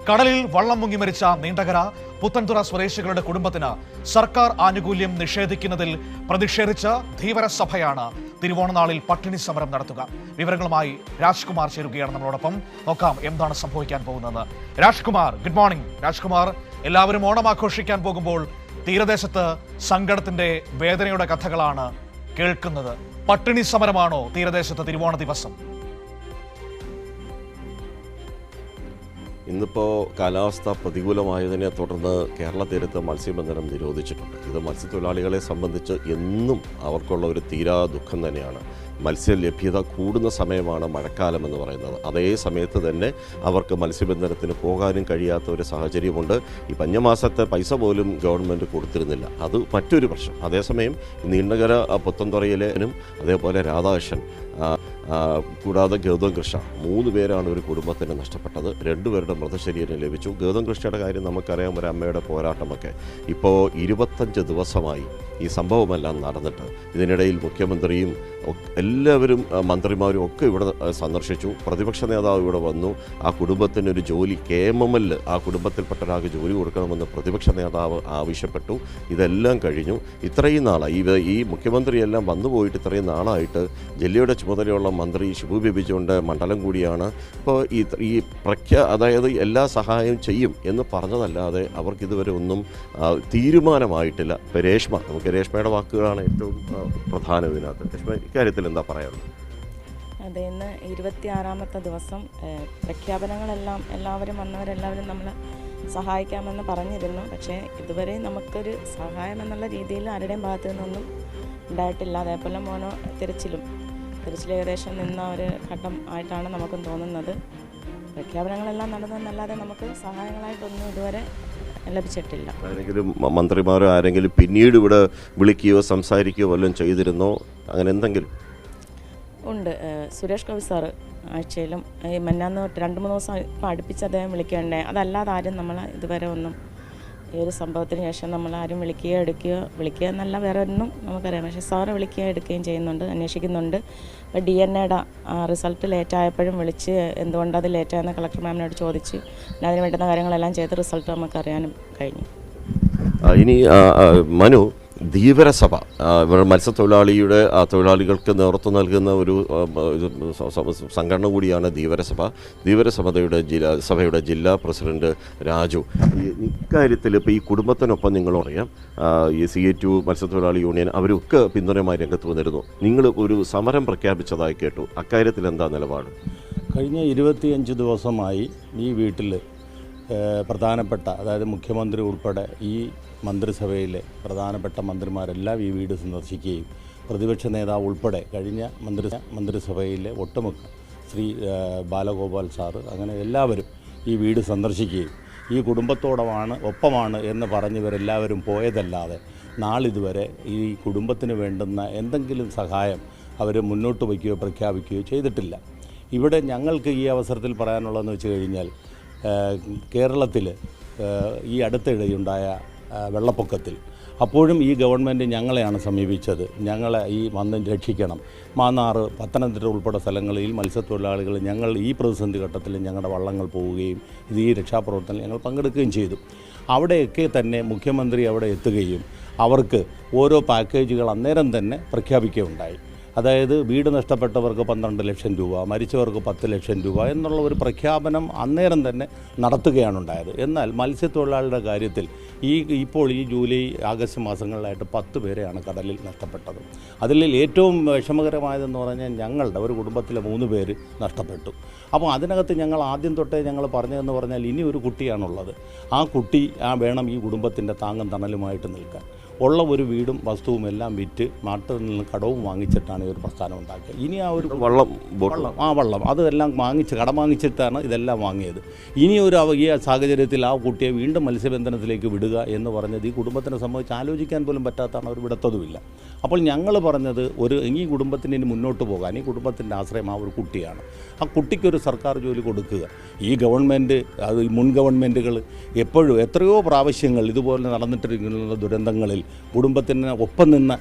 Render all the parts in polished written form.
കടലിൽ വള്ളം മുങ്ങി മരിച്ച നീണ്ടകര പുത്തൻതുറ സ്വദേശികളുടെ കുടുംബത്തിന് സർക്കാർ ആനുകൂല്യം നിഷേധിക്കുന്നതിൽ പ്രതിഷേധിച്ച് ധീവരസഭയാണ് തിരുവോണനാളിൽ പട്ടിണി സമരം നടത്തുക. വിവരങ്ങളുമായി രാജ്കുമാർ ചേരുകയാണ് നമ്മളോടൊപ്പം. നോക്കാം എന്താണ് സംഭവിക്കാൻ പോകുന്നത്. Rajkumar, good morning. രാജ്കുമാർ, എല്ലാവരും ഓണം ആഘോഷിക്കാൻ പോകുമ്പോൾ തീരദേശത്ത് സങ്കടത്തിന്റെ വേദനയുടെ കഥകളാണ് കേൾക്കുന്നത്. പട്ടിണി സമരമാണോ തീരദേശത്ത് തിരുവോണ ദിവസം? ഇന്നിപ്പോൾ കാലാവസ്ഥ പ്രതികൂലമായതിനെ തുടർന്ന് കേരള തീരത്ത് മത്സ്യബന്ധനം നിരോധിച്ചിട്ടുണ്ട്. ഇത് മത്സ്യത്തൊഴിലാളികളെ സംബന്ധിച്ച് എന്നും അവർക്കുള്ള ഒരു തീരാ ദുഃഖം തന്നെയാണ്. മത്സ്യലഭ്യത കൂടുന്ന സമയമാണ് മഴക്കാലം എന്ന് പറയുന്നത്. അതേ സമയത്ത് തന്നെ അവർക്ക് മത്സ്യബന്ധനത്തിന് പോകാനും കഴിയാത്ത ഒരു സാഹചര്യമുണ്ട്. ഈ പഞ്ഞമാസത്തെ പൈസ പോലും ഗവൺമെൻറ് കൊടുത്തിരുന്നില്ല. അത് മറ്റൊരു പ്രശ്നം. അതേസമയം നീണ്ടകര പുത്തൻതുറയിലും അതേപോലെ രാധാകൃഷ്ണൻ കൂടാതെ ഗൗതം കൃഷ്ണ 3 പേരാണ് ഒരു കുടുംബത്തിന് നഷ്ടപ്പെട്ടത്. 2 പേരുടെ മൃതശരീരം ലഭിച്ചു. ഗൗതം കൃഷ്ണയുടെ കാര്യം നമുക്കറിയാം, ഒരു അമ്മയുടെ പോരാട്ടമൊക്കെ. ഇപ്പോൾ 25 ദിവസമായി ഈ സംഭവമെല്ലാം നടന്നിട്ട്. ഇതിനിടയിൽ മുഖ്യമന്ത്രിയും എല്ലാവരും മന്ത്രിമാരും ഒക്കെ ഇവിടെ സന്ദർശിച്ചു. പ്രതിപക്ഷ നേതാവ് ഇവിടെ വന്നു. ആ കുടുംബത്തിനൊരു ജോലി KMML ആ കുടുംബത്തിൽപ്പെട്ട ഒരാൾക്ക് ജോലി കൊടുക്കണമെന്ന് പ്രതിപക്ഷ നേതാവ് ആവശ്യപ്പെട്ടു. ഇതെല്ലാം കഴിഞ്ഞു. ഇത്രയും നാളായി ഈ മുഖ്യമന്ത്രിയെല്ലാം വന്നുപോയിട്ട് ഇത്രയും നാളായിട്ട് ജില്ലയുടെ ചുമതലയുള്ള മന്ത്രി ഷിബു ബേബി ജോണിൻ്റെ മണ്ഡലം കൂടിയാണ്. ഇപ്പോൾ ഈ അതായത് എല്ലാ സഹായവും ചെയ്യും എന്ന് പറഞ്ഞതല്ലാതെ അവർക്കിതുവരെ ഒന്നും തീരുമാനമായിട്ടില്ല. ഇപ്പോൾ നമുക്ക് രേഷ്മയുടെ വാക്കുകളാണ് ഏറ്റവും പ്രധാനം ഇതിനകത്ത്. രേഷ്മ, ഇക്കാര്യത്തിൽ എന്താ പറയാനുള്ളത്? അതെ, ഇന്ന് 26ാമത്തെ ദിവസം പ്രഖ്യാപനങ്ങളെല്ലാം എല്ലാവരും വന്നവരെല്ലാവരും നമ്മൾ സഹായിക്കാമെന്ന് പറഞ്ഞിരുന്നു. പക്ഷേ ഇതുവരെ നമുക്കൊരു സഹായം എന്നുള്ള രീതിയിൽ ആരുടെയും ഭാഗത്തു നിന്നൊന്നും ഉണ്ടായിട്ടില്ല. അതേപോലെ തിരച്ചിൽ ഏകദേശം നിന്ന ഒരു ഘട്ടം ആയിട്ടാണ് നമുക്കും തോന്നുന്നത്. പ്രഖ്യാപനങ്ങളെല്ലാം നടന്നതെന്നല്ലാതെ നമുക്ക് സഹായങ്ങളായിട്ടൊന്നും ഇതുവരെ ലഭിച്ചിട്ടില്ല. ആരെങ്കിലും മന്ത്രിമാരോ ആരെങ്കിലും പിന്നീട് ഇവിടെ വിളിക്കുകയോ സംസാരിക്കുകയോ വല്ലതും ചെയ്തിരുന്നോ? അങ്ങനെ എന്തെങ്കിലും ഉണ്ട്. സുരേഷ് ഗോപി സാറ് ആഴ്ചയിലും ഈ മന്നാന്ന് 2-3 ദിവസം ഇപ്പം അടുപ്പിച്ച് അദ്ദേഹം വിളിക്കണ്ടേ. അതല്ലാതെ ആരും നമ്മൾ ഇതുവരെ ഒന്നും ഈ ഒരു സംഭവത്തിന് ശേഷം നമ്മളാരും വിളിക്കുക എന്നല്ല വേറെ ഒന്നും നമുക്കറിയാം. പക്ഷേ സാറ് വിളിക്കുകയും എടുക്കുകയും ചെയ്യുന്നുണ്ട്, അന്വേഷിക്കുന്നുണ്ട്. ഇപ്പോൾ DNA റിസൾട്ട് ലേറ്റായപ്പോഴും വിളിച്ച് എന്തുകൊണ്ടത് ലേറ്റായെന്ന് കളക്ടർ മാമിനോട് ചോദിച്ച് അതിന് വേണ്ടുന്ന കാര്യങ്ങളെല്ലാം ചെയ്ത് റിസൾട്ട് നമുക്കറിയാനും കഴിഞ്ഞു. ഇനി മനു, ധീവരസഭ തൊഴിലാളികൾക്ക് നേതൃത്വം നൽകുന്ന ഒരു സംഘടന കൂടിയാണ് ധീവരസഭയുടെ ജില്ലാ പ്രസിഡന്റ് രാജു. ഇക്കാര്യത്തിൽ ഇപ്പോൾ ഈ കുടുംബത്തിനൊപ്പം നിങ്ങളറിയാം, ഈ CA2 മത്സ്യത്തൊഴിലാളി യൂണിയൻ അവരൊക്കെ പിന്തുണയുമായി രംഗത്ത് വന്നിരുന്നു. നിങ്ങൾ ഒരു സമരം പ്രഖ്യാപിച്ചതായി കേട്ടു. അക്കാര്യത്തിൽ എന്താ നിലപാട്? കഴിഞ്ഞ 25 ദിവസമായി ഈ വീട്ടിൽ പ്രധാനപ്പെട്ട, അതായത് മുഖ്യമന്ത്രി ഉൾപ്പെടെ ഈ മന്ത്രിസഭയിലെ പ്രധാനപ്പെട്ട മന്ത്രിമാരെല്ലാം ഈ വീട് സന്ദർശിക്കുകയും പ്രതിപക്ഷ നേതാവ് ഉൾപ്പെടെ കഴിഞ്ഞ മന്ത്രിസഭയിലെ ഒട്ടുമുക്ക ശ്രീ ബാലഗോപാൽ സാറ് അങ്ങനെ എല്ലാവരും ഈ വീട് സന്ദർശിക്കുകയും ഈ ഒപ്പമാണ് എന്ന് പറഞ്ഞവരെല്ലാവരും പോയതല്ലാതെ നാളിതുവരെ ഈ കുടുംബത്തിന് വേണ്ടുന്ന എന്തെങ്കിലും സഹായം അവർ മുന്നോട്ട് വയ്ക്കുകയോ പ്രഖ്യാപിക്കുകയോ ചെയ്തിട്ടില്ല. ഇവിടെ ഞങ്ങൾക്ക് ഈ അവസരത്തിൽ പറയാനുള്ളതെന്ന് വെച്ച് കഴിഞ്ഞാൽ, കേരളത്തിൽ ഈ അടുത്തിടെയുണ്ടായ വെള്ളപ്പൊക്കത്തിൽ അപ്പോഴും ഈ ഗവൺമെൻറ് ഞങ്ങളെയാണ് സമീപിച്ചത്. ഞങ്ങളെ വന്ന് രക്ഷിക്കണം. മാന്നാറ്, പത്തനംതിട്ട ഉൾപ്പെടെ സ്ഥലങ്ങളിൽ മത്സ്യത്തൊഴിലാളികൾ ഞങ്ങൾ ഈ പ്രതിസന്ധി ഘട്ടത്തിൽ ഞങ്ങളുടെ വള്ളങ്ങൾ പോവുകയും ഈ രക്ഷാപ്രവർത്തനത്തിൽ ഞങ്ങൾ പങ്കെടുക്കുകയും ചെയ്തു. അവിടെയൊക്കെ തന്നെ മുഖ്യമന്ത്രി അവിടെ എത്തുകയും അവർക്ക് ഓരോ പാക്കേജുകൾ അന്നേരം തന്നെ പ്രഖ്യാപിക്കുകയുണ്ടായി. അതായത് വീട് നഷ്ടപ്പെട്ടവർക്ക് 12 ലക്ഷം രൂപ, മരിച്ചവർക്ക് 10 ലക്ഷം രൂപ എന്നുള്ള ഒരു പ്രഖ്യാപനം അന്നേരം തന്നെ നടത്തുകയാണ് ഉണ്ടായത്. എന്നാൽ മത്സ്യത്തൊഴിലാളികളുടെ കാര്യത്തിൽ ഇപ്പോൾ ഈ ജൂലൈ, ആഗസ്റ്റ് മാസങ്ങളിലായിട്ട് 10 പേരെയാണ് കടലിൽ നഷ്ടപ്പെട്ടത്. അതിൽ ഏറ്റവും വിഷമകരമായതെന്ന് പറഞ്ഞാൽ ഞങ്ങളുടെ ഒരു കുടുംബത്തിലെ 3 പേര് നഷ്ടപ്പെട്ടു. അപ്പോൾ അതിനകത്ത് ഞങ്ങൾ ആദ്യം തൊട്ടേ ഞങ്ങൾ പറഞ്ഞതെന്ന് പറഞ്ഞാൽ ഇനി ഒരു കുട്ടിയാണുള്ളത്. ആ കുട്ടി വേണം ഈ കുടുംബത്തിൻ്റെ താങ്ങും തണലുമായിട്ട് നിൽക്കാൻ. ഉള്ള ഒരു വീടും വസ്തുവും എല്ലാം വിറ്റ് നാട്ടിൽ നിന്ന് കടവും വാങ്ങിച്ചിട്ടാണ് ഈ ഒരു പ്രസ്ഥാനം ഉണ്ടാക്കിയത്. ഇനി ആ ഒരു വള്ളം അതെല്ലാം കടം വാങ്ങിച്ചിട്ടാണ് ഇതെല്ലാം വാങ്ങിയത്. ഇനി ഈ സാഹചര്യത്തിൽ ആ കുട്ടിയെ വീണ്ടും മത്സ്യബന്ധനത്തിലേക്ക് വിടുക എന്ന് പറഞ്ഞത് ഈ കുടുംബത്തിനെ സംബന്ധിച്ച് ആലോചിക്കാൻ പോലും പറ്റാത്തതാണ്. അവർ വിടത്തതുമില്ല. അപ്പോൾ ഞങ്ങൾ പറഞ്ഞത് ഈ കുടുംബത്തിന് ഇനി മുന്നോട്ട് പോകാൻ ഈ കുടുംബത്തിൻ്റെ ആശ്രയം ആ ഒരു കുട്ടിയാണ്. ആ കുട്ടിക്കൊരു സർക്കാർ ജോലി കൊടുക്കുക. ഈ ഗവൺമെൻറ്, മുൻ ഗവൺമെൻറ്റുകൾ എത്രയോ പ്രാവശ്യങ്ങൾ ഇതുപോലെ നടന്നിട്ടിരിക്കുന്ന ദുരന്തങ്ങളിൽ കുടുംബത്തിന് ഒപ്പം നിന്ന്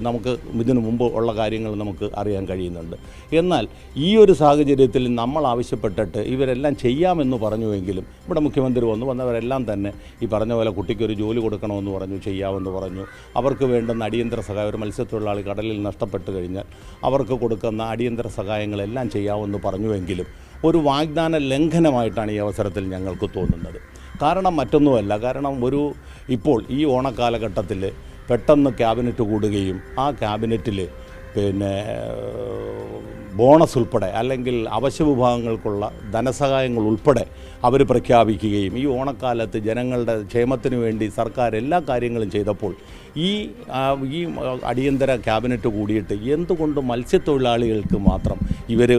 നമുക്ക് ഇതിനു മുമ്പ് ഉള്ള കാര്യങ്ങൾ നമുക്ക് അറിയാൻ കഴിയുന്നുണ്ട്. എന്നാൽ ഈ ഒരു സാഹചര്യത്തിൽ നമ്മൾ ആവശ്യപ്പെട്ടിട്ട് ഇവരെല്ലാം ചെയ്യാമെന്ന് പറഞ്ഞുവെങ്കിലും ഇവിടെ മുഖ്യമന്ത്രി വന്നവരെല്ലാം തന്നെ ഈ പറഞ്ഞ പോലെ കുട്ടിക്കൊരു ജോലി കൊടുക്കണമെന്ന് പറഞ്ഞു, ചെയ്യാമെന്ന് പറഞ്ഞു. അവർക്ക് വേണ്ടുന്ന അടിയന്തര സഹായം, ഒരു മത്സ്യത്തൊഴിലാളി കടലിൽ നഷ്ടപ്പെട്ട് കഴിഞ്ഞാൽ അവർക്ക് കൊടുക്കുന്ന അടിയന്തര സഹായങ്ങളെല്ലാം ചെയ്യാമെന്ന് പറഞ്ഞുവെങ്കിലും ഒരു വാഗ്ദാന ലംഘനമായിട്ടാണ് ഈ അവസരത്തിൽ ഞങ്ങൾക്ക് തോന്നുന്നത്. കാരണം മറ്റൊന്നുമല്ല, കാരണം ഇപ്പോൾ ഈ ഓണക്കാലഘട്ടത്തിൽ പെട്ടെന്ന് ക്യാബിനറ്റ് കൂടുകയും ആ ക്യാബിനറ്റിൽ പിന്നെ ബോണസ് ഉൾപ്പെടെ അല്ലെങ്കിൽ അവശ്യ വിഭാഗങ്ങൾക്കുള്ള ധനസഹായങ്ങൾ ഉൾപ്പെടെ അവർ പ്രഖ്യാപിക്കുകയും ഈ ഓണക്കാലത്ത് ജനങ്ങളുടെ ക്ഷേമത്തിന് വേണ്ടി സർക്കാർ എല്ലാ കാര്യങ്ങളും ചെയ്തപ്പോൾ ഈ അടിയന്തര ക്യാബിനറ്റ് കൂടിയിട്ട് എന്തുകൊണ്ട് മത്സ്യത്തൊഴിലാളികൾക്ക് മാത്രം ഇവർ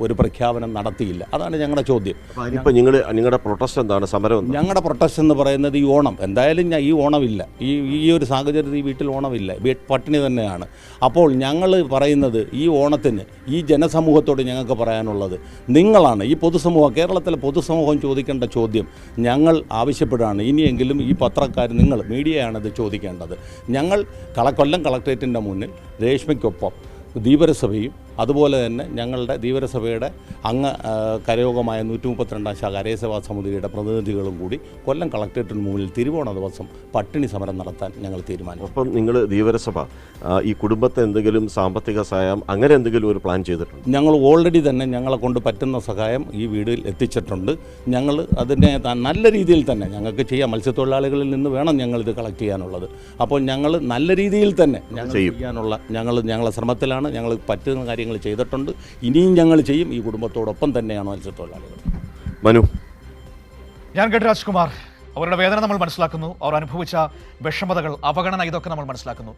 ഒരു പ്രഖ്യാപനം നടത്തിയില്ല? അതാണ് ഞങ്ങളുടെ ചോദ്യം. ഇപ്പോൾ നിങ്ങളുടെ പ്രൊട്ടസ്റ്റ് എന്താണ്, സമരം? ഞങ്ങളുടെ പ്രൊട്ടസ്റ്റ് എന്ന് പറയുന്നത് ഈ ഓണം എന്തായാലും ഈ ഓണമില്ല, ഈ ഒരു സാഹചര്യത്തിൽ ഈ വീട്ടിൽ ഓണമില്ല, പട്ടിണി തന്നെയാണ്. അപ്പോൾ ഞങ്ങൾ പറയുന്നത് ഈ ഓണത്തിന് ഈ ജനസമൂഹത്തോട് ഞങ്ങൾക്ക് പറയാനുള്ളത്, നിങ്ങളാണ് ഈ പൊതുസമൂഹം, കേരളത്തിലെ പൊതുസമൂഹം ചോദിക്കേണ്ട ചോദ്യം ഞങ്ങൾ ആവശ്യപ്പെടുകയാണ്. ഇനിയെങ്കിലും ഈ പത്രക്കാർ, നിങ്ങൾ മീഡിയയാണിത് ചോദിക്കേണ്ടത്. ഞങ്ങൾ കൊല്ലം കളക്ട്രേറ്റിൻ്റെ മുന്നിൽ രേഷ്മയ്ക്കൊപ്പം ധീവരസഭയും അതുപോലെ തന്നെ ഞങ്ങളുടെ ധീവരസഭയുടെ കരയോഗമായ 132 ശാഖ അരയസഭാ സമിതിയുടെ പ്രതിനിധികളും കൂടി കൊല്ലം കളക്ട്രേറ്റിന് മുന്നിൽ തിരുവോണ ദിവസം പട്ടിണി സമരം നടത്താൻ ഞങ്ങൾ തീരുമാനിച്ചു. അപ്പം നിങ്ങൾ ധീവരസഭ ഈ കുടുംബത്തെ എന്തെങ്കിലും സാമ്പത്തിക സഹായം അങ്ങനെ എന്തെങ്കിലും ഒരു പ്ലാൻ ചെയ്തിട്ടുണ്ട്? ഞങ്ങൾ ഓൾറെഡി തന്നെ ഞങ്ങളെ കൊണ്ട് പറ്റുന്ന സഹായം ഈ വീട്ടിൽ എത്തിച്ചിട്ടുണ്ട്. ഞങ്ങൾ അതിനെ നല്ല രീതിയിൽ തന്നെ ഞങ്ങൾക്ക് ചെയ്യാം. മത്സ്യത്തൊഴിലാളികളിൽ നിന്ന് വേണം ഞങ്ങളിത് കളക്ട് ചെയ്യാനുള്ളത്. അപ്പോൾ ഞങ്ങൾ നല്ല രീതിയിൽ തന്നെ ഞങ്ങൾ ചെയ്യാനുള്ള ഞങ്ങളെ ശ്രമത്തിലാണ്. ഞങ്ങൾ പറ്റുന്ന കാര്യങ്ങൾ ചെയ്തിട്ടുണ്ട്, ഇനിയും ഞങ്ങൾ ചെയ്യും. ഈ കുടുംബത്തോടൊപ്പം തന്നെയാണ് മത്സ്യത്തൊഴിലാളികൾ. മനു, ഞാൻ കേട്ട് രാജ്കുമാർ, അവരുടെ വേദന നമ്മൾ മനസ്സിലാക്കുന്നു, അവർ അനുഭവിച്ച വിഷമതകൾ, അവഗണന, ഇതൊക്കെ നമ്മൾ മനസ്സിലാക്കുന്നു.